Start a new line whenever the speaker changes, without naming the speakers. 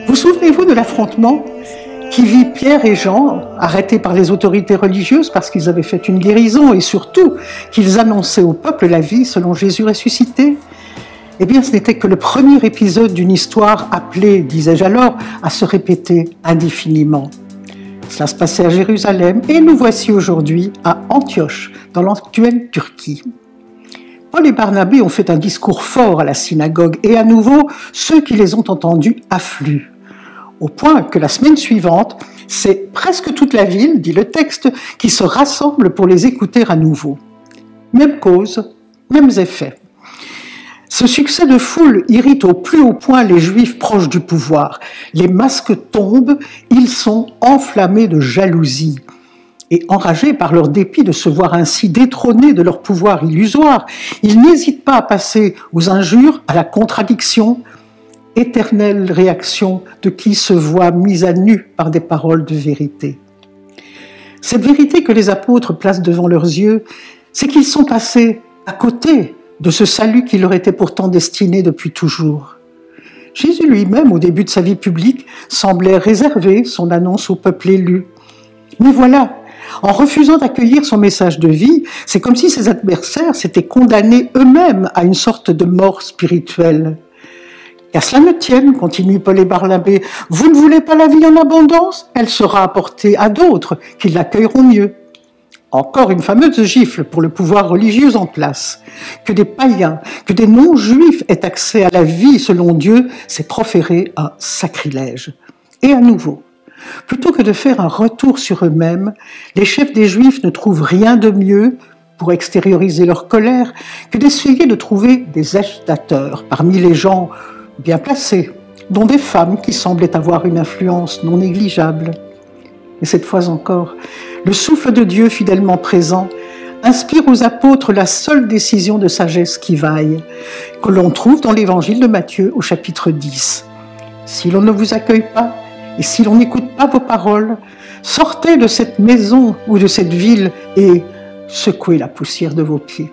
Vous souvenez-vous de l'affrontement qui vit Pierre et Jean, arrêtés par les autorités religieuses parce qu'ils avaient fait une guérison et surtout qu'ils annonçaient au peuple la vie selon Jésus ressuscité? Eh bien, ce n'était que le premier épisode d'une histoire appelée, disais-je alors, à se répéter indéfiniment. Cela se passait à Jérusalem et nous voici aujourd'hui à Antioche, dans l'actuelle Turquie. Paul et Barnabé ont fait un discours fort à la synagogue et à nouveau, ceux qui les ont entendus affluent. Au point que la semaine suivante, c'est presque toute la ville, dit le texte, qui se rassemble pour les écouter à nouveau. Même cause, mêmes effets. Ce succès de foule irrite au plus haut point les Juifs proches du pouvoir. Les masques tombent, ils sont enflammés de jalousie. Et enragés par leur dépit de se voir ainsi détrônés de leur pouvoir illusoire, ils n'hésitent pas à passer aux injures, à la contradiction, éternelle réaction de qui se voit mis à nu par des paroles de vérité. Cette vérité que les apôtres placent devant leurs yeux, c'est qu'ils sont passés à côté de ce salut qui leur était pourtant destiné depuis toujours. Jésus lui-même, au début de sa vie publique, semblait réserver son annonce au peuple élu. Mais voilà, en refusant d'accueillir son message de vie, c'est comme si ses adversaires s'étaient condamnés eux-mêmes à une sorte de mort spirituelle. Qu'à cela ne tienne, continue Paul et Barnabé, vous ne voulez pas la vie en abondance? Elle sera apportée à d'autres qui l'accueilleront mieux. Encore une fameuse gifle pour le pouvoir religieux en place. Que des païens, que des non-juifs aient accès à la vie selon Dieu, c'est proférer un sacrilège. Et à nouveau, plutôt que de faire un retour sur eux-mêmes, les chefs des Juifs ne trouvent rien de mieux pour extérioriser leur colère que d'essayer de trouver des agitateurs parmi les gens bien placés, dont des femmes qui semblaient avoir une influence non négligeable. Et cette fois encore, le souffle de Dieu fidèlement présent inspire aux apôtres la seule décision de sagesse qui vaille, que l'on trouve dans l'évangile de Matthieu au chapitre 10. Si l'on ne vous accueille pas, et si l'on n'écoute pas vos paroles, sortez de cette maison ou de cette ville et secouez la poussière de vos pieds.